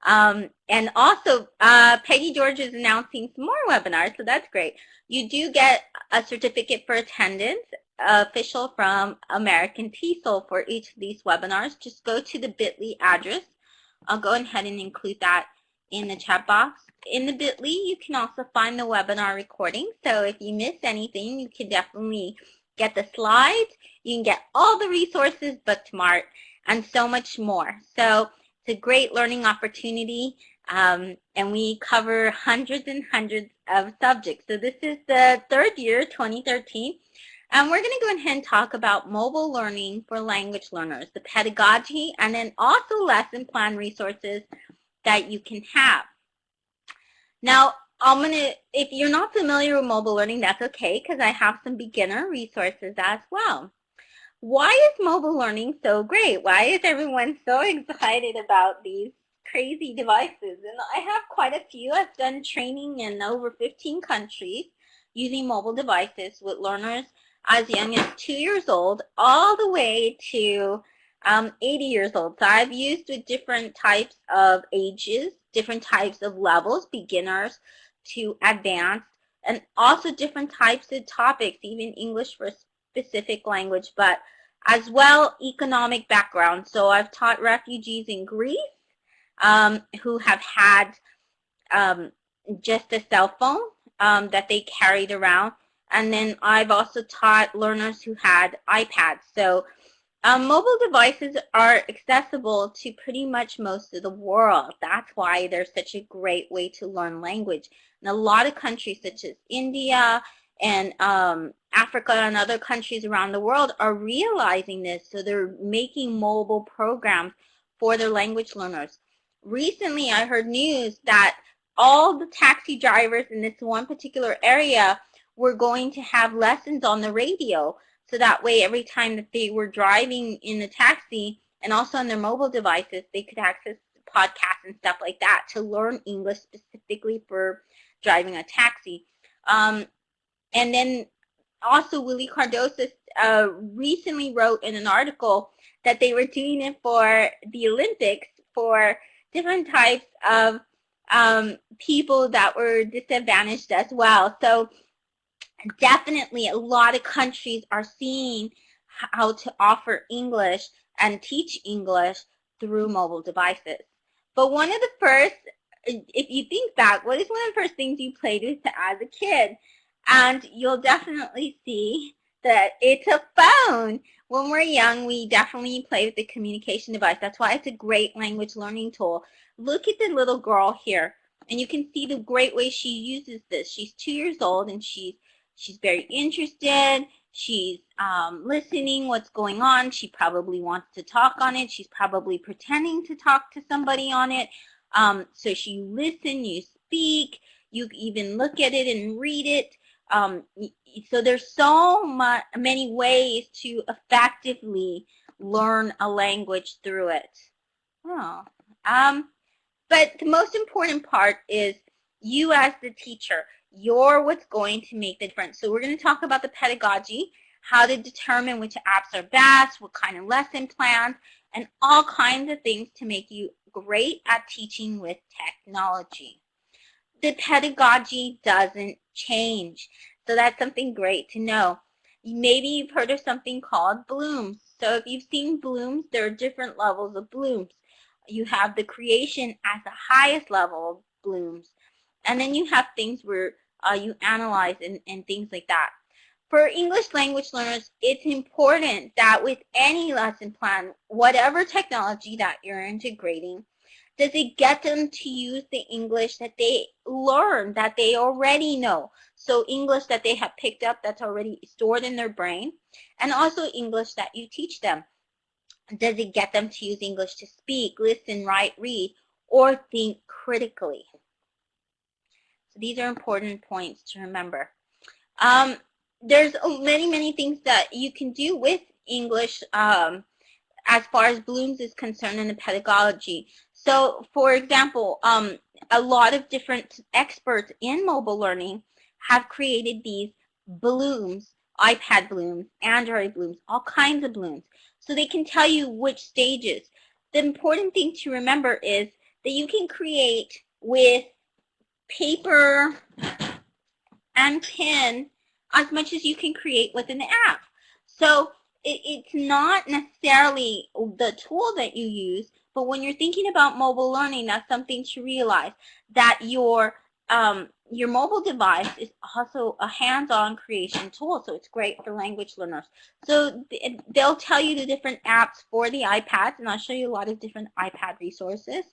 And also, Peggy George is announcing some more webinars, so that's great. You do get a certificate for attendance, official from American TESOL for each of these webinars. Just go to the bit.ly address. I'll go ahead and include that in the chat box. In the bit.ly, you can also find the webinar recording. So if you miss anything, you can definitely get the slides. You can get all the resources, bookmark, and so much more. So it's a great learning opportunity, and we cover hundreds and hundreds of subjects. So this is the third year, 2013. And we're going to go ahead and talk about mobile learning for language learners, the pedagogy, and then also lesson plan resources that you can have. Now, if you're not familiar with mobile learning, that's okay, because I have some beginner resources as well. Why is mobile learning so great? Why is everyone so excited about these crazy devices? And I have quite a few. I've done training in over 15 countries using mobile devices with learners as young as 2 years old all the way to 80 years old. So I've used with different types of ages, different types of levels, beginners to advanced, and also different types of topics, even English for specific language, but as well economic background. So I've taught refugees in Greece who have had just a cell phone that they carried around. And then I've also taught learners who had iPads. So mobile devices are accessible to pretty much most of the world. That's why they're such a great way to learn language. In a lot of countries such as India and Africa and other countries around the world are realizing this, so they're making mobile programs for their language learners. Recently, I heard news that all the taxi drivers in this one particular area were going to have lessons on the radio, so that way every time that they were driving in the taxi and also on their mobile devices, they could access podcasts and stuff like that to learn English specifically for driving a taxi. And then also Willie Cardoso recently wrote in an article that they were doing it for the Olympics for different types of people that were disadvantaged as well. So definitely a lot of countries are seeing how to offer English and teach English through mobile devices. But one of the first, if you think back, what is one of the first things you played with as a kid? And you'll definitely see that it's a phone. When we're young, we definitely play with the communication device. That's why it's a great language learning tool. Look at the little girl here, and you can see the great way she uses this. She's 2 years old, and she's very interested. She's listening what's going on. She probably wants to talk on it. She's probably pretending to talk to somebody on it. So you listen, you speak, you even look at it and read it. So there's so many ways to effectively learn a language through it. Oh. But the most important part is you as the teacher. You're what's going to make the difference. So we're going to talk about the pedagogy, how to determine which apps are best, what kind of lesson plans, and all kinds of things to make you great at teaching with technology. The pedagogy doesn't change. So that's something great to know. Maybe you've heard of something called blooms. So if you've seen blooms, there are different levels of blooms. You have the creation at the highest level of blooms. And then you have things where you analyze and things like that. For English language learners, it's important that with any lesson plan, whatever technology that you're integrating, does it get them to use the English that they learn, that they already know? So English that they have picked up that's already stored in their brain, and also English that you teach them. Does it get them to use English to speak, listen, write, read, or think critically? So these are important points to remember. There's many things that you can do with English as far as blooms is concerned in the pedagogy. So, for example, a lot of different experts in mobile learning have created these blooms, iPad blooms, Android blooms, all kinds of blooms. So they can tell you which stages. The important thing to remember is that you can create with paper and pen as much as you can create with an app. So it's not necessarily the tool that you use, but when you're thinking about mobile learning, that's something to realize, that your mobile device is also a hands-on creation tool, so it's great for language learners. So they'll tell you the different apps for the iPads, and I'll show you a lot of different iPad resources.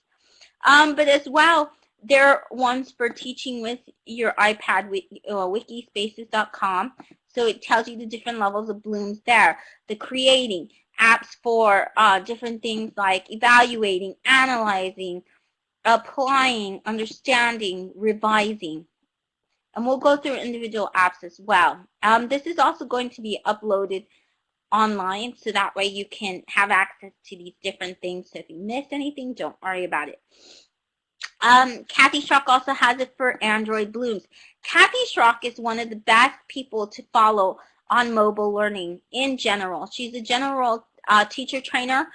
But as well, there are ones for teaching with your iPad, wikispaces.com. So it tells you the different levels of blooms there. The creating, apps for different things like evaluating, analyzing, applying, understanding, revising. And we'll go through individual apps as well. This is also going to be uploaded online, so that way you can have access to these different things. So if you miss anything, don't worry about it. Kathy Schrock also has it for Android Blooms. Kathy Schrock is one of the best people to follow on mobile learning in general. She's a general teacher trainer,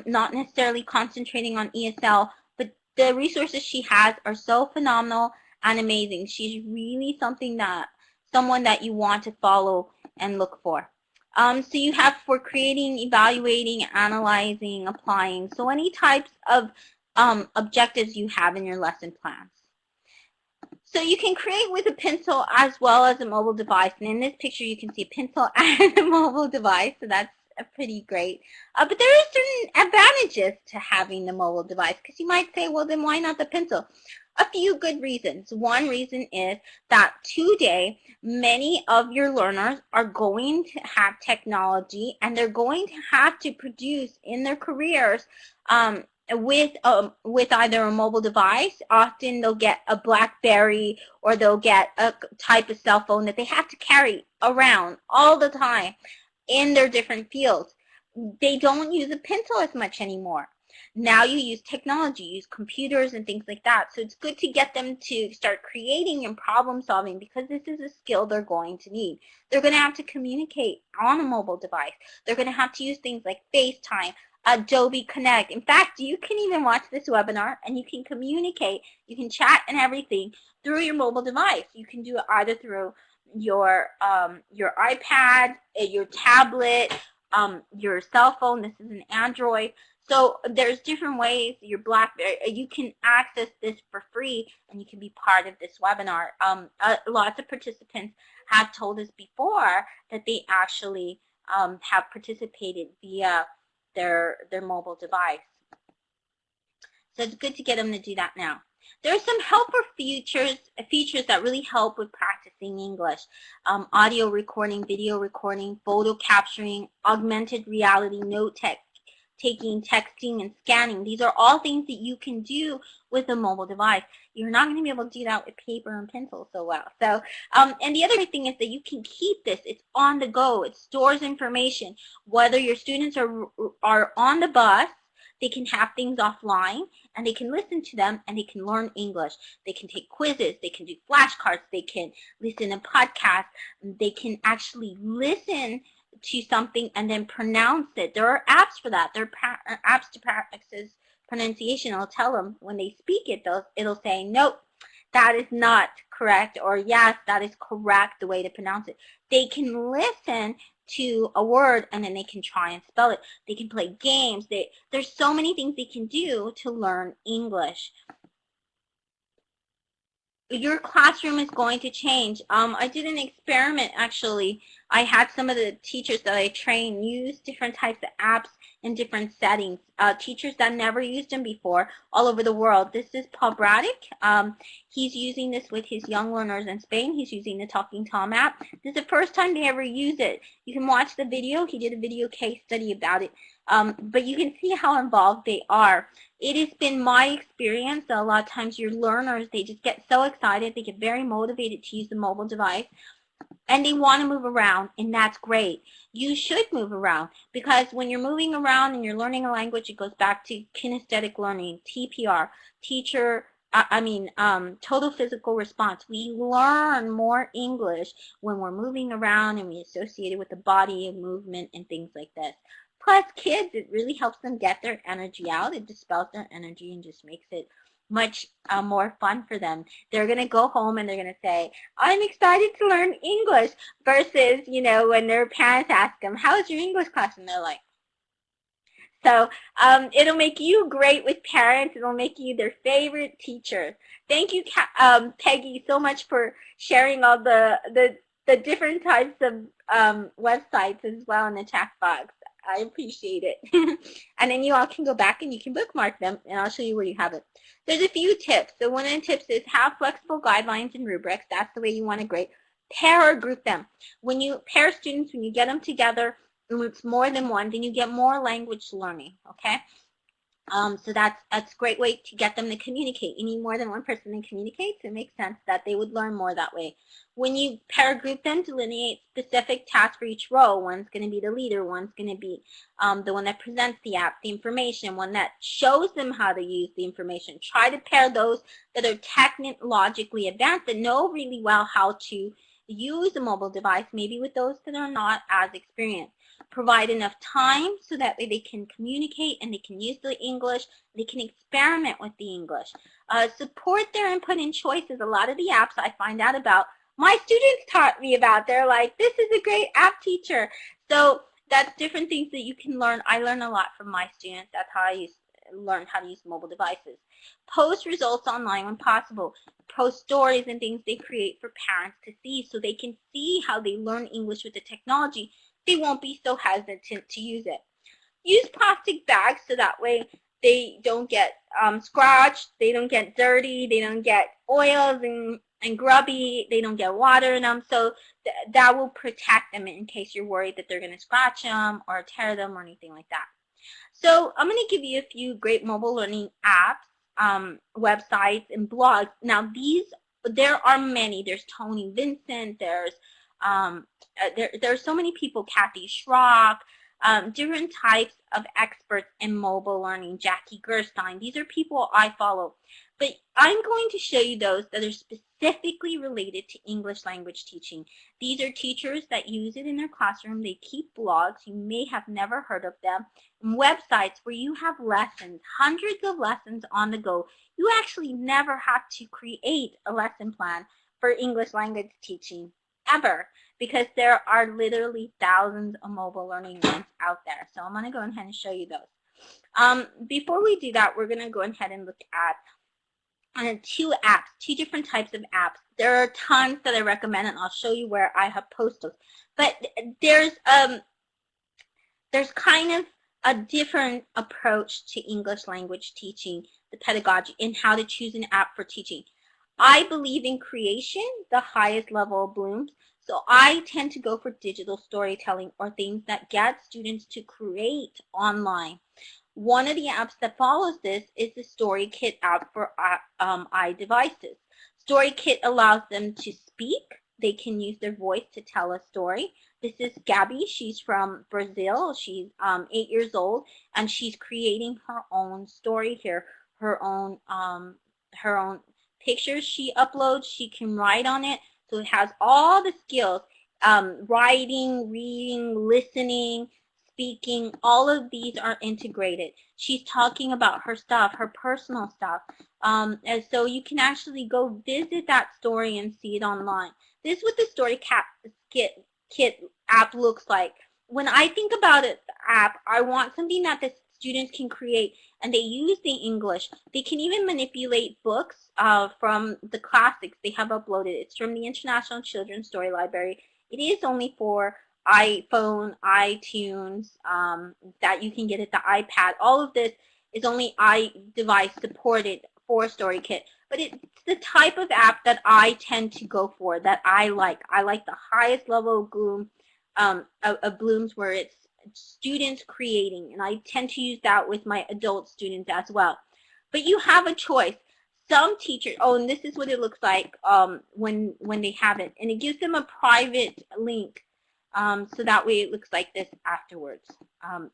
not necessarily concentrating on ESL, but the resources she has are so phenomenal and amazing. She's really someone that you want to follow and look for. So you have for creating, evaluating, analyzing, applying, so any types of objectives you have in your lesson plans. So you can create with a pencil as well as a mobile device. And in this picture, you can see a pencil and a mobile device. So that's pretty great. But there are certain advantages to having the mobile device, because you might say, well, then why not the pencil? A few good reasons. One reason is that today, many of your learners are going to have technology, and they're going to have to produce in their careers with either a mobile device. Often they'll get a BlackBerry, or they'll get a type of cell phone that they have to carry around all the time in their different fields. They don't use a pencil as much anymore. Now you use technology, you use computers and things like that. So it's good to get them to start creating and problem solving, because this is a skill they're going to need. They're going to have to communicate on a mobile device. They're going to have to use things like FaceTime, Adobe Connect. In fact, you can even watch this webinar and you can communicate, you can chat and everything through your mobile device. You can do it either through your iPad, your tablet, your cell phone. This is an Android. So there's different ways. Your BlackBerry, you can access this for free, and you can be part of this webinar. Lots of participants have told us before that they actually have participated via their mobile device. So it's good to get them to do that now. There are some helper features that really help with practicing English. Audio recording, video recording, photo capturing, augmented reality, note taking, texting, and scanning. These are all things that you can do with a mobile device. You're not going to be able to do that with paper and pencil so well. So, and the other thing is that you can keep this. It's on the go. It stores information. Whether your students are on the bus, they can have things offline, and they can listen to them, and they can learn English. They can take quizzes. They can do flashcards. They can listen to podcasts. They can actually listen to something and then pronounce it. There are apps for that. There are apps to practice pronunciation. It'll tell them when they speak it, it'll say, nope, that is not correct, or yes, that is correct, the way to pronounce it. They can listen to a word and then they can try and spell it. They can play games. There's so many things they can do to learn English. Your classroom is going to change. I did an experiment, actually. I had some of the teachers that I train use different types of apps in different settings. Teachers that never used them before all over the world. This is Paul Braddock. He's using this with his young learners in Spain. He's using the Talking Tom app. This is the first time they ever use it. You can watch the video. He did a video case study about it. But you can see how involved they are. It has been my experience that a lot of times your learners, they just get so excited, they get very motivated to use the mobile device, and they want to move around, and that's great. You should move around, because when you're moving around and you're learning a language, it goes back to kinesthetic learning, TPR, total physical response. We learn more English when we're moving around and we associate it with the body and movement and things like this. Plus, kids, it really helps them get their energy out. It dispels their energy and just makes it much more fun for them. They're going to go home and they're going to say, I'm excited to learn English, versus, you know, when their parents ask them, how's your English class? And they're like, so it'll make you great with parents. It'll make you their favorite teacher. Thank you, Peggy, so much for sharing all the different types of websites as well in the chat box. I appreciate it. And then you all can go back and you can bookmark them, and I'll show you where you have it. There's a few tips. So one of the tips is have flexible guidelines and rubrics. That's the way you want to grade. Pair or group them. When you pair students, when you get them together, and it's more than one, then you get more language learning, okay? So that's a great way to get them to communicate. You need more than one person to communicate, so it makes sense that they would learn more that way. When you pair group them, delineate specific tasks for each role. One's going to be the leader, one's going to be the one that presents the app, the information, one that shows them how to use the information. Try to pair those that are technologically advanced, that know really well how to use a mobile device, maybe with those that are not as experienced. Provide enough time so that way they can communicate and they can use the English, they can experiment with the English. Support their input and choices. A lot of the apps I find out about, my students taught me about. They're like, this is a great app, teacher. So that's different things that you can learn. I learn a lot from my students. That's how I learn how to use mobile devices. Post results online when possible. Post stories and things they create for parents to see so they can see how they learn English with the technology. They won't be so hesitant to use it. Use plastic bags so that way they don't get scratched, they don't get dirty, they don't get oils and grubby, they don't get water in them. So that will protect them in case you're worried that they're going to scratch them or tear them or anything like that. So I'm going to give you a few great mobile learning apps, websites, and blogs. Now there are many. There's Tony Vincent, there's there's so many people, Kathy Schrock, different types of experts in mobile learning, Jackie Gerstein. These are people I follow. But I'm going to show you those that are specifically related to English language teaching. These are teachers that use it in their classroom. They keep blogs. You may have never heard of them. And websites where you have lessons, hundreds of lessons on the go. You actually never have to create a lesson plan for English language teaching, ever, because there are literally thousands of mobile learning ones out there. So I'm going to go ahead and show you those. Before we do that, we're going to go ahead and look at two different types of apps. There are tons that I recommend, and I'll show you where I have posted. But there's kind of a different approach to English language teaching, the pedagogy, and how to choose an app for teaching. I believe in creation, the highest level of blooms. So I tend to go for digital storytelling or things that get students to create online. One of the apps that follows this is the StoryKit app for iDevices. StoryKit allows them to speak. They can use their voice to tell a story. This is Gabby. She's from Brazil. She's 8 years old, and she's creating her own story here, her own pictures she uploads. She can write on it. So it has all the skills, writing, reading, listening, speaking, all of these are integrated. She's talking about her stuff, her personal stuff. And so you can actually go visit that story and see it online. This is what the StoryKit app looks like. When I think about it, the app, I want something that the students can create, and they use the English. They can even manipulate books from the classics they have uploaded. It's from the International Children's Story Library. It is only for iPhone, iTunes, that you can get it, the iPad. All of this is only iDevice supported for StoryKit. But it's the type of app that I tend to go for, that I like. I like the highest level of bloom, of blooms where it's students creating, and I tend to use that with my adult students as well. But you have a choice. Some teachers, and this is what it looks like when they have it, and it gives them a private link, so that way it looks like this afterwards,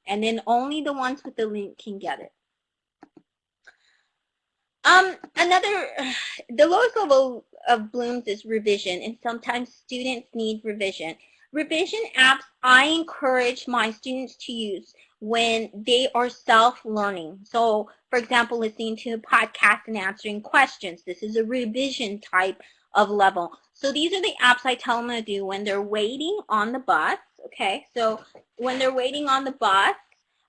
and then only the ones with the link can get it. The lowest level of blooms is revision, and sometimes students need revision. Revision apps I encourage my students to use when they are self-learning. So, for example, listening to a podcast and answering questions. This is a revision type of level. So these are the apps I tell them to do when they're waiting on the bus. Okay, so when they're waiting on the bus,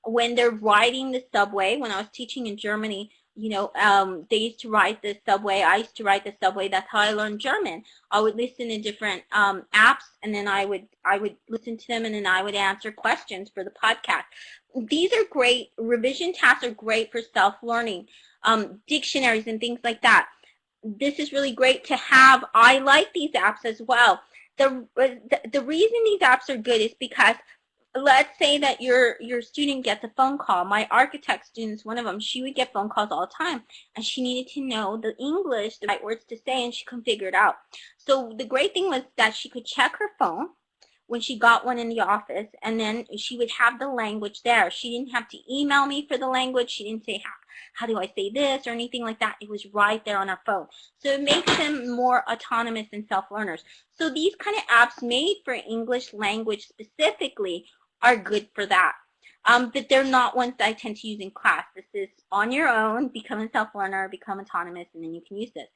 when they're riding the subway. When I was teaching in Germany, they used to ride the subway. I used to ride the subway. That's how I learned German. I would listen to different apps, and then I would listen to them, and then I would answer questions for the podcast. These are great. Revision tasks are great for self-learning, dictionaries and things like that. This is really great to have. I like these apps as well. The reason these apps are good is because, let's say that your student gets a phone call. My architect students, one of them, she would get phone calls all the time, and she needed to know the English, the right words to say, and she couldn't figure it out. So the great thing was that she could check her phone when she got one in the office, and then she would have the language there. She didn't have to email me for the language. She didn't say, how do I say this or anything like that. It was right there on her phone. So it makes them more autonomous and self-learners. So these kind of apps made for English language specifically are good for that. But they're not ones that I tend to use in class. This is on your own, become a self-learner, become autonomous, and then you can use this.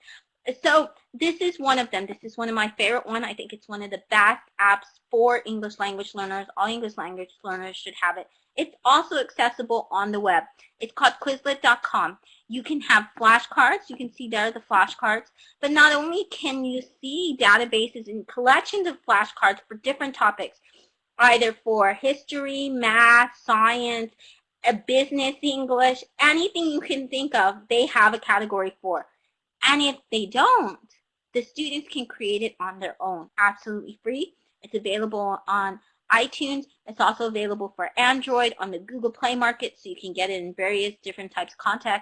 So this is one of them. This is one of my favorite one. I think it's one of the best apps for English language learners. All English language learners should have it. It's also accessible on the web. It's called Quizlet.com. You can have flashcards. You can see there the flashcards. But not only can you see databases and collections of flashcards for different topics, either for history, math, science, business English, anything you can think of, they have a category for. And if they don't, the students can create it on their own, absolutely free. It's available on iTunes. It's also available for Android on the Google Play Market, so you can get it in various different types of content.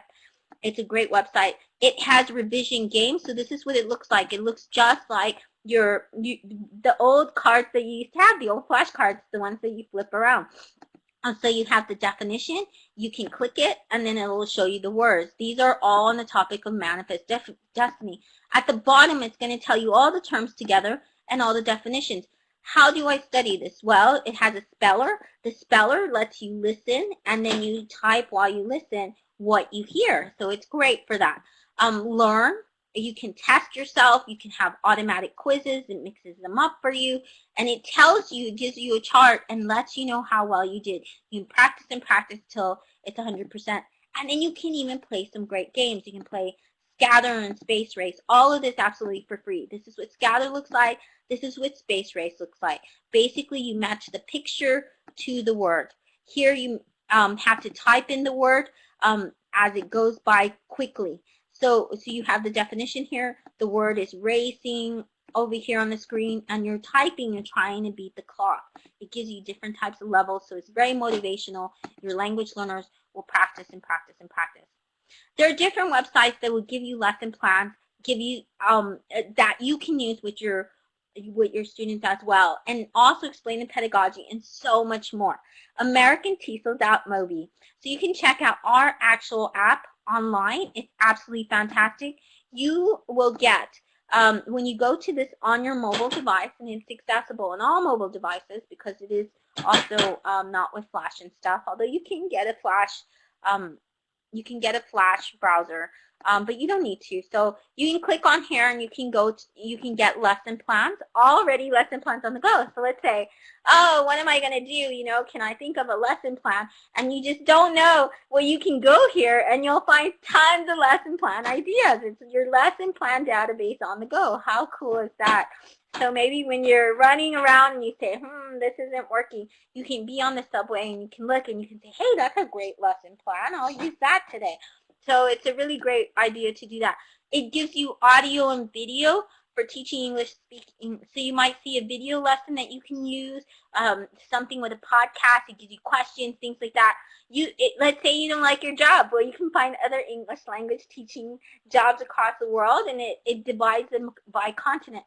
It's a great website. It has revision games, so this is what it looks like. It looks just like the old cards that you used to have, the old flashcards, the ones that you flip around. So you have the definition, you can click it, and then it will show you the words. These are all on the topic of manifest destiny. At the bottom, it's going to tell you all the terms together and all the definitions. How do I study this? Well, it has a speller. The speller lets you listen, and then you type while you listen what you hear. So it's great for that. Learn. You can test yourself. You can have automatic quizzes. It mixes them up for you. And it tells you, it gives you a chart and lets you know how well you did. You can practice and practice till it's 100%. And then you can even play some great games. You can play Scatter and Space Race. All of this absolutely for free. This is what Scatter looks like. This is what Space Race looks like. Basically, you match the picture to the word. Here you have to type in the word as it goes by quickly. So you have the definition here. The word is racing over here on the screen, and you're typing and trying to beat the clock. It gives you different types of levels, so it's very motivational. Your language learners will practice and practice and practice. There are different websites that will give you lesson plans, give you that you can use with your students as well, and also explain the pedagogy and so much more. AmericanTESOL.mobi. So you can check out our actual app online. It's absolutely fantastic. You will get, when you go to this on your mobile device, and it's accessible on all mobile devices because it is also not with Flash and stuff, although you can get a Flash browser, but you don't need to. So you can click on here and you can get lesson plans, already lesson plans on the go. So let's say, oh, what am I going to do? Can I think of a lesson plan? And you just don't know. Well, you can go here and you'll find tons of lesson plan ideas. It's your lesson plan database on the go. How cool is that? So maybe when you're running around and you say, this isn't working, you can be on the subway and you can look and you can say, hey, that's a great lesson plan. I'll use that today. So it's a really great idea to do that. It gives you audio and video for teaching English speaking. So you might see a video lesson that you can use, something with a podcast. It gives you questions, things like that. Let's say you don't like your job. Well, you can find other English language teaching jobs across the world, and it divides them by continent.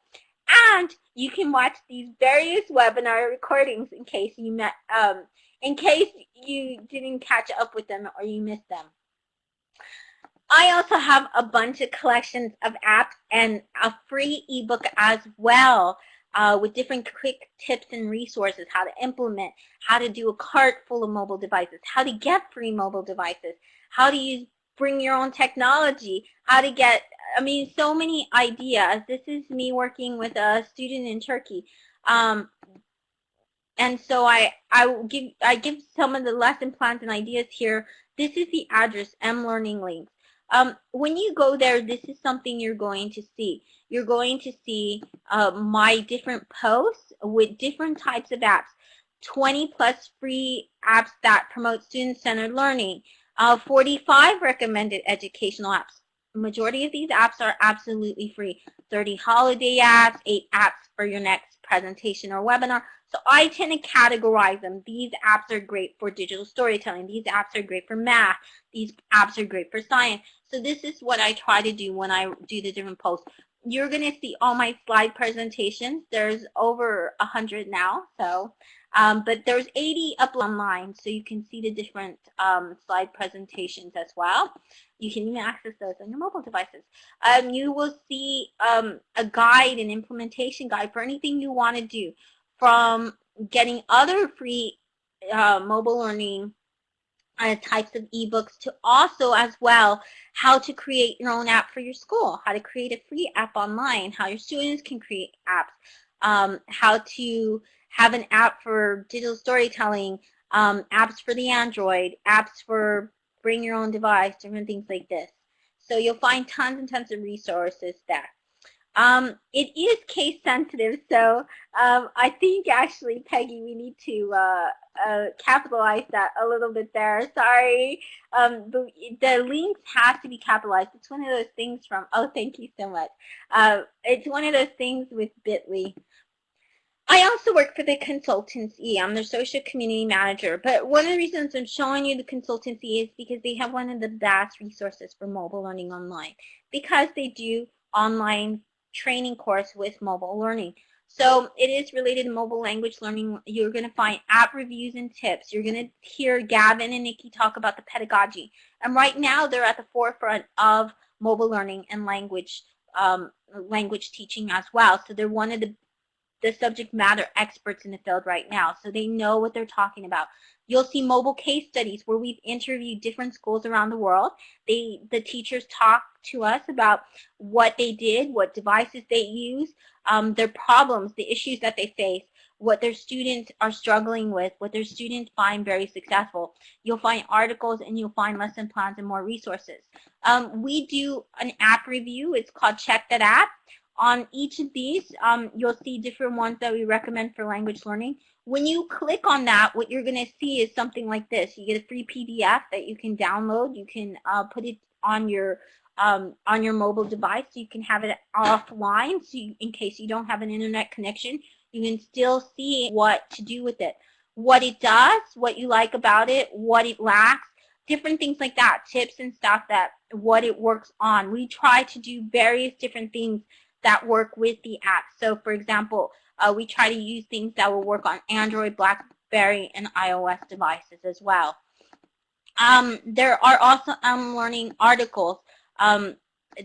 And you can watch these various webinar recordings in case you didn't catch up with them or you missed them. I also have a bunch of collections of apps and a free ebook as well. with different quick tips and resources, how to implement, how to do a cart full of mobile devices, how to get free mobile devices, how to bring your own technology, how to get, I mean, so many ideas. This is me working with a student in Turkey. And so I give some of the lesson plans and ideas here. This is the address, mLearning links. When you go there, this is something you're going to see. You're going to see my different posts with different types of apps. 20 plus free apps that promote student-centered learning. 45 recommended educational apps. Majority of these apps are absolutely free. 30 holiday apps, 8 apps for your next presentation or webinar. So I tend to categorize them. These apps are great for digital storytelling. These apps are great for math. These apps are great for science. So this is what I try to do when I do the different posts. You're going to see all my slide presentations. There's over 100 now. So, but there's 80 up online, so you can see the different slide presentations as well. You can even access those on your mobile devices. You will see a guide, an implementation guide for anything you want to do, from getting other free mobile learning types of ebooks to also as well how to create your own app for your school, how to create a free app online, how your students can create apps, how to have an app for digital storytelling, apps for the Android, apps for bring your own device, different things like this. So you'll find tons and tons of resources there. It is case sensitive, so I think actually, Peggy, we need to capitalize that a little bit there. Sorry, the links have to be capitalized. It's one of those things from, oh, thank you so much. It's one of those things with Bitly. I also work for the consultancy. I'm their social community manager. But one of the reasons I'm showing you the consultancy is because they have one of the best resources for mobile learning online, because they do online training course with mobile learning. So it is related to mobile language learning. You're going to find app reviews and tips. You're going to hear Gavin and Nikki talk about the pedagogy. And right now they're at the forefront of mobile learning and language teaching as well. So they're one of the subject matter experts in the field right now, so they know what they're talking about. You'll see mobile case studies where we've interviewed different schools around the world. The teachers talk to us about what they did, what devices they use, their problems, the issues that they face, what their students are struggling with, what their students find very successful. You'll find articles and you'll find lesson plans and more resources. We do an app review. It's called Check That App. On each of these, you'll see different ones that we recommend for language learning. When you click on that, what you're going to see is something like this. You get a free PDF that you can download. You can put it on your mobile device. You can have it offline, so in case you don't have an internet connection, you can still see what to do with it, what it does, what you like about it, what it lacks, different things like that, tips and stuff, that what it works on. We try to do various different things that work with the app. So for example, we try to use things that will work on Android, BlackBerry, and iOS devices as well. There are also learning articles,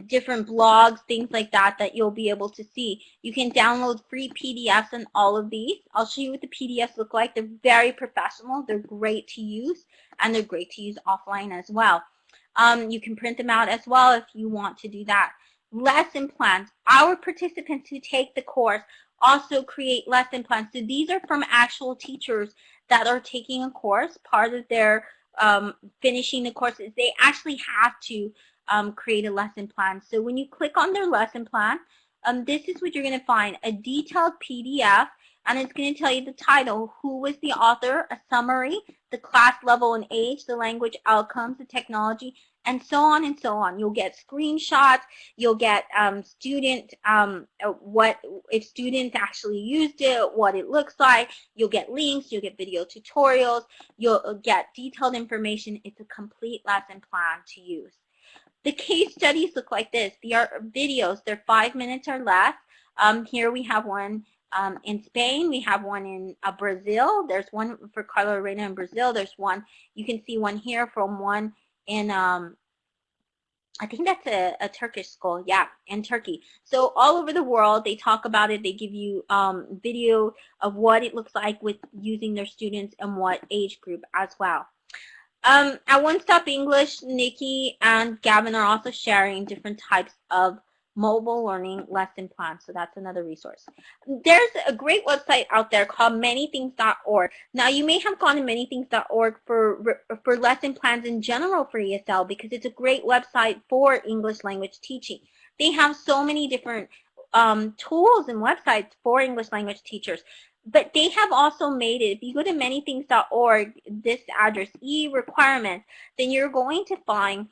different blogs, things like that, that you'll be able to see. You can download free PDFs on all of these. I'll show you what the PDFs look like. They're very professional. They're great to use, and they're great to use offline as well. You can print them out as well if you want to do that. Lesson plans. Our participants who take the course also create lesson plans. So these are from actual teachers that are taking a course. Part of their finishing the courses, they actually have to create a lesson plan. So when you click on their lesson plan, this is what you're going to find: a detailed PDF, and it's going to tell you the title, who was the author, a summary, the class level and age, the language outcomes, the technology, and so on and so on. You'll get screenshots. You'll get what if students actually used it, what it looks like. You'll get links. You'll get video tutorials. You'll get detailed information. It's a complete lesson plan to use. The case studies look like this. They are videos. They're 5 minutes or less. Here we have one in Spain. We have one in Brazil. There's one for Carla Reina in Brazil. There's one, you can see one here from one in I think that's a Turkish school, yeah, in Turkey. So all over the world, they talk about it. They give you video of what it looks like with using their students and what age group as well. At One Stop English, Nikki and Gavin are also sharing different types of mobile learning lesson plans, so that's another resource. There's a great website out there called manythings.org. Now, you may have gone to manythings.org for lesson plans in general for ESL because it's a great website for English language teaching. They have so many different tools and websites for English language teachers. But they have also made it, if you go to manythings.org, this address, e-requirements, then you're going to find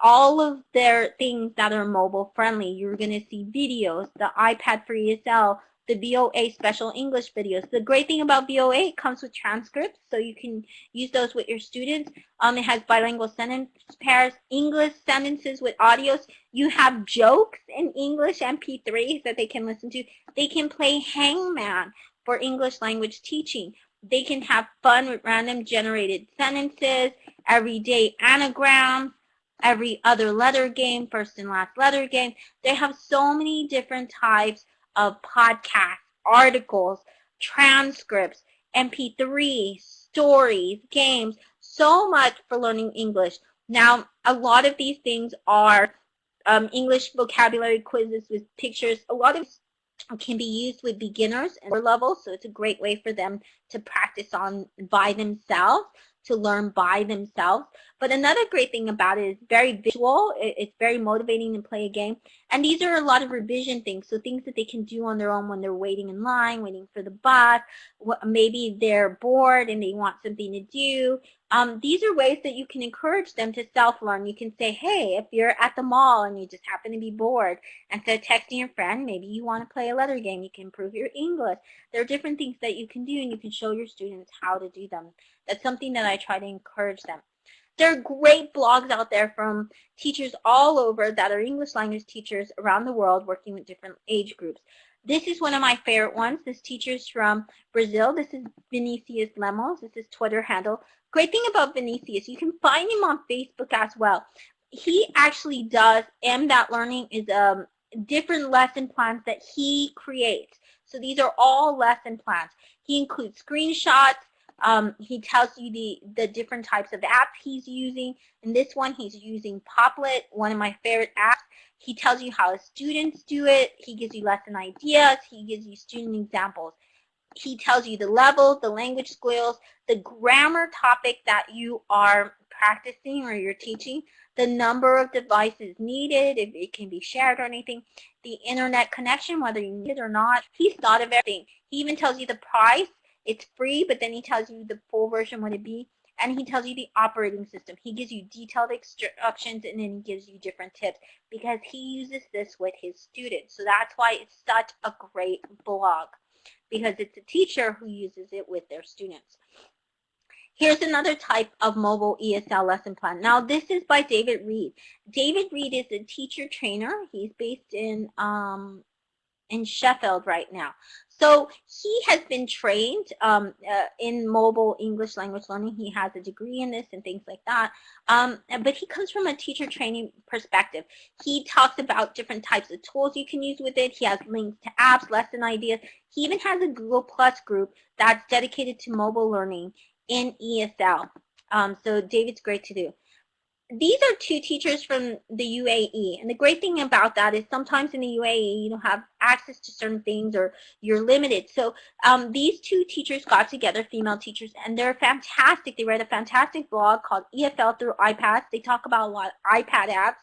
all of their things that are mobile friendly. You're going to see videos, the iPad for ESL, the VOA special English videos. The great thing about VOA, it comes with transcripts, so you can use those with your students. It has bilingual sentence pairs, English sentences with audios. You have jokes in English MP3s that they can listen to. They can play hangman for English language teaching. They can have fun with random generated sentences, everyday anagrams, every other letter game, first and last letter game. They have so many different types of podcasts, articles, transcripts, MP3, stories, games, so much for learning English. Now, a lot of these things are English vocabulary quizzes with pictures. A lot of can be used with beginners and lower levels, so it's a great way for them to practice on by themselves, to learn by themselves. But another great thing about it is very visual. It's very motivating to play a game. And these are a lot of revision things, so things that they can do on their own when they're waiting in line, waiting for the bus. Maybe they're bored and they want something to do. These are ways that you can encourage them to self-learn. You can say, hey, if you're at the mall and you just happen to be bored, instead of texting your friend, maybe you want to play a letter game. You can improve your English. There are different things that you can do, and you can show your students how to do them. That's something that I try to encourage them. There are great blogs out there from teachers all over that are English language teachers around the world working with different age groups. This is one of my favorite ones. This teacher's from Brazil. This is Vinicius Lemos. This is Twitter handle. Great thing about Vinicius, you can find him on Facebook as well. He actually does MDAT Learning is different lesson plans that he creates. So these are all lesson plans. He includes screenshots. He tells you the different types of apps he's using. In this one, he's using Poplet, one of my favorite apps. He tells you how his students do it. He gives you lesson ideas. He gives you student examples. He tells you the level, the language skills, the grammar topic that you are practicing or you're teaching, the number of devices needed, if it can be shared or anything, the internet connection, whether you need it or not. He's thought of everything. He even tells you the price. It's free, but then he tells you the full version, what it be, and he tells you the operating system. He gives you detailed instructions, and then he gives you different tips because he uses this with his students. So that's why it's such a great blog, because it's a teacher who uses it with their students. Here's another type of mobile ESL lesson plan. Now, this is by David Reed. David Reed is a teacher trainer. He's based in Sheffield right now. So he has been trained in mobile English language learning. He has a degree in this and things like that. But he comes from a teacher training perspective. He talks about different types of tools you can use with it. He has links to apps, lesson ideas. He even has a Google Plus group that's dedicated to mobile learning in ESL. So David's great to do. These are two teachers from the UAE, and the great thing about that is sometimes in the UAE you don't have access to certain things or you're limited. So these two teachers got together, female teachers, and they're fantastic. They write a fantastic blog called EFL Through iPads. They talk about a lot of iPad apps,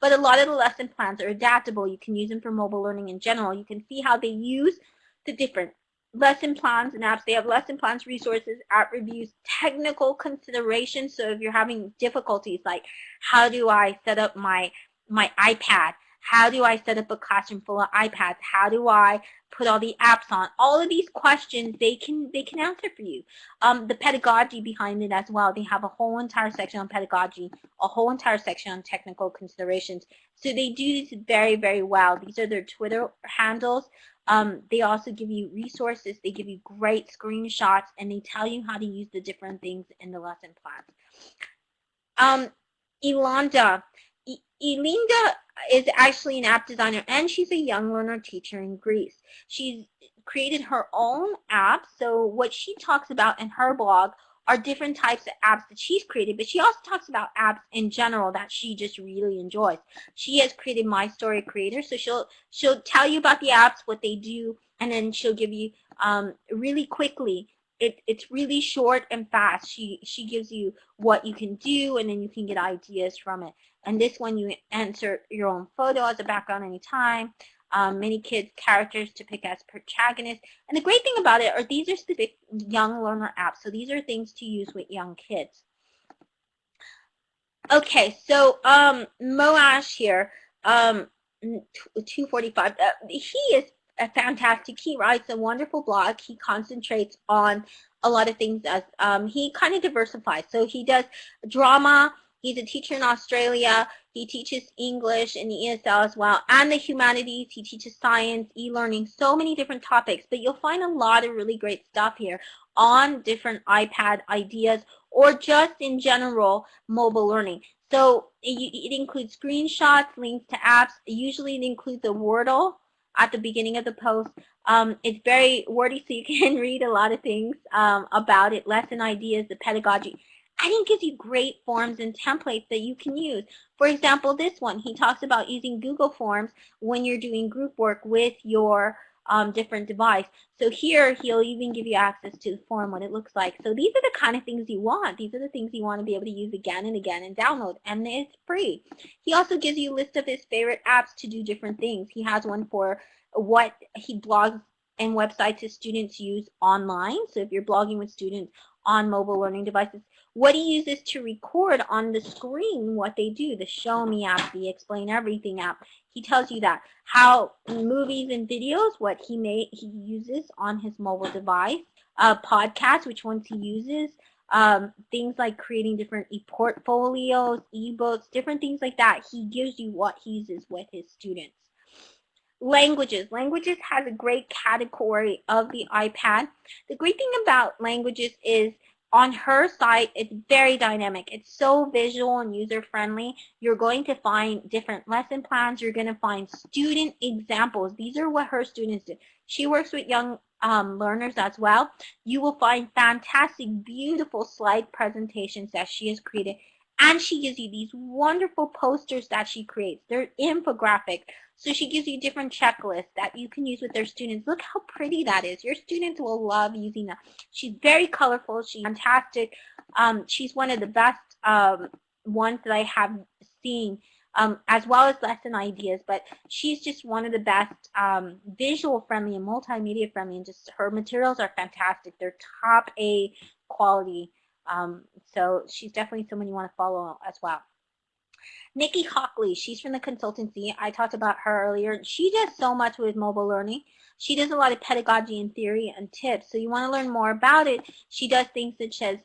but a lot of the lesson plans are adaptable. You can use them for mobile learning in general. You can see how they use the different lesson plans and apps. They have lesson plans, resources, app reviews, technical considerations. So if you're having difficulties like how do I set up my iPad? How do I set up a classroom full of iPads? How do I put all the apps on? All of these questions they can answer for you. The pedagogy behind it as well. They have a whole entire section on pedagogy, a whole entire section on technical considerations. So they do this very, very well. These are their Twitter handles. They also give you resources. They give you great screenshots, and they tell you how to use the different things in the lesson plans. Ilanda. Elinda is actually an app designer, and she's a young learner teacher in Greece. She's created her own app. So what she talks about in her blog are different types of apps that she's created, but she also talks about apps in general that she just really enjoys. She has created My Story Creator, so she'll tell you about the apps, what they do, and then she'll give you really quickly. It's really short and fast. She gives you what you can do, and then you can get ideas from it. And this one, you insert your own photo as a background anytime. Many kids' characters to pick as protagonists. And the great thing about it are these are specific young learner apps. So these are things to use with young kids. Okay, so Moe Asch here, 245. He is fantastic. He writes a wonderful blog. He concentrates on a lot of things as he kind of diversifies. So he does drama. He's a teacher in Australia. He teaches English and ESL as well, and the humanities. He teaches science, e-learning, so many different topics. But you'll find a lot of really great stuff here on different iPad ideas or just in general mobile learning. So it includes screenshots, links to apps. Usually it includes a Wordle at the beginning of the post. It's very wordy, so you can read a lot of things about it, lesson ideas, the pedagogy. And it gives you great forms and templates that you can use. For example, this one, he talks about using Google Forms when you're doing group work with your different device. So here, he'll even give you access to the form, what it looks like. So these are the kind of things you want. These are the things you want to be able to use again and again and download. And it's free. He also gives you a list of his favorite apps to do different things. He has one for what he blogs and websites his students use online. So if you're blogging with students on mobile learning devices, what he uses to record on the screen what they do, the Show Me app, the Explain Everything app. He tells you that. How movies and videos, what he uses on his mobile device. Podcasts, which ones he uses. Things like creating different e-portfolios, e-books, different things like that. He gives you what he uses with his students. Languages. Languages has a great category of the iPad. The great thing about languages is on her site, it's very dynamic. It's so visual and user-friendly. You're going to find different lesson plans. You're going to find student examples. These are what her students do. She works with young learners as well. You will find fantastic, beautiful slide presentations that she has created. And she gives you these wonderful posters that she creates. They're infographic. So she gives you different checklists that you can use with their students. Look how pretty that is. Your students will love using that. She's very colorful. She's fantastic. She's one of the best ones that I have seen, as well as lesson ideas. But she's just one of the best visual friendly and multimedia friendly. And just her materials are fantastic. They're top A quality. So she's definitely someone you want to follow as well. Nikki Hockley, she's from the consultancy. I talked about her earlier. She does so much with mobile learning. She does a lot of pedagogy and theory and tips. So you want to learn more about it. She does things such as,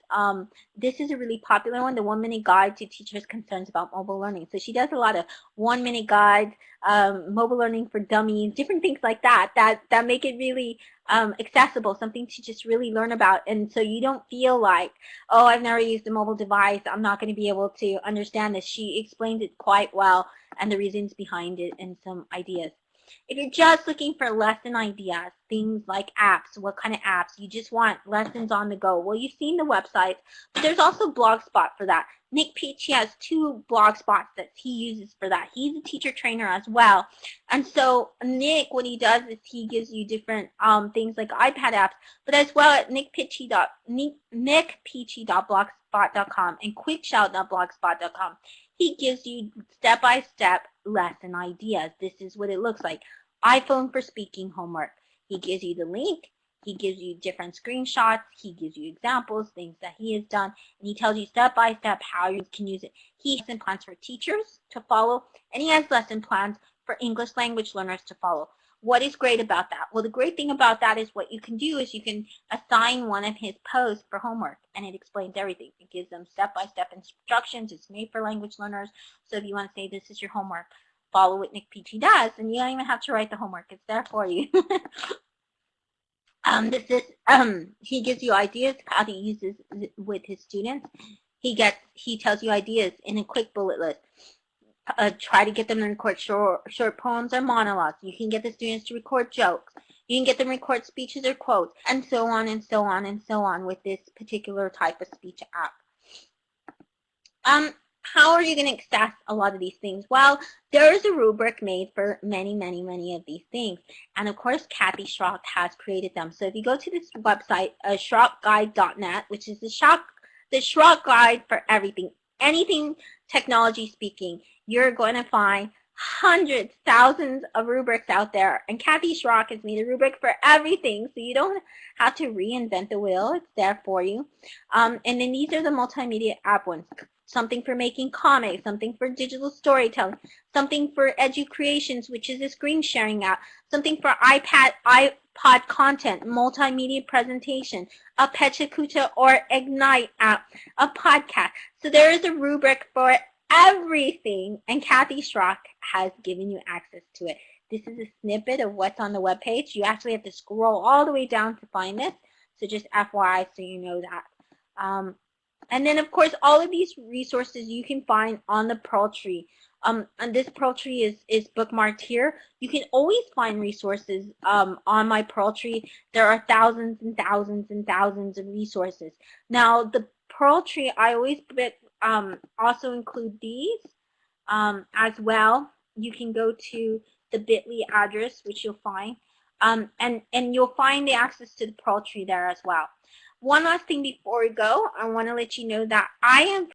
this is a really popular one, the 1-minute guide to teachers' concerns about mobile learning. So she does a lot of 1-minute guides, mobile learning for dummies, different things like that make it really accessible, something to just really learn about. And so you don't feel like, oh, I've never used a mobile device, I'm not going to be able to understand this. She explains it quite well and the reasons behind it and some ideas. If you're just looking for lesson ideas, things like apps, what kind of apps, you just want lessons on the go. Well, you've seen the website, but there's also Blogspot for that. Nick Peachy has 2 blog spots that he uses for that. He's a teacher trainer as well. And so Nick, what he does is he gives you different things like iPad apps, but as well at nickpeachy.blogspot.com and quickshout.blogspot.com. He gives you step-by-step lesson ideas. This is what it looks like. iPhone for speaking homework. He gives you the link. He gives you different screenshots. He gives you examples, things that he has done, and he tells you step-by-step how you can use it. He has lesson plans for teachers to follow, and he has lesson plans for English language learners to follow. What is great about that? Well, the great thing about that is what you can do is you can assign one of his posts for homework, and it explains everything. It gives them step-by-step instructions. It's made for language learners. So if you want to say this is your homework, follow what Nick Peachy does, and you don't even have to write the homework. It's there for you. He gives you ideas how to use this with his students. He tells you ideas in a quick bullet list. try to get them to record short poems or monologues. You can get the students to record jokes. You can get them to record speeches or quotes, and so on and so on and so on with this particular type of speech app. How are you going to access a lot of these things? Well, there is a rubric made for many, many, many of these things. And of course, Kathy Schrock has created them. So if you go to this website, schrockguide.net, which is the Schrock Guide for everything, anything technology speaking, you're going to find hundreds, thousands of rubrics out there. And Kathy Schrock has made a rubric for everything, so you don't have to reinvent the wheel. It's there for you. And then these are the multimedia app ones. Something for making comics, something for digital storytelling, something for EduCreations, which is a screen sharing app, something for iPod content, multimedia presentation, a Pechakucha or Ignite app, a podcast. So there is a rubric for everything, and Kathy Schrock has given you access to it. This is a snippet of what's on the webpage. You actually have to scroll all the way down to find this, so just FYI so you know that. And then, of course, all of these resources you can find on the Pearl Tree. And this Pearl Tree is bookmarked here. You can always find resources on my Pearl Tree. There are thousands and thousands and thousands of resources. Now, the Pearl Tree, I always also include these as well. You can go to the bit.ly address, which you'll find. And you'll find the access to the Pearl Tree there as well. One last thing before we go, I want to let you know that I am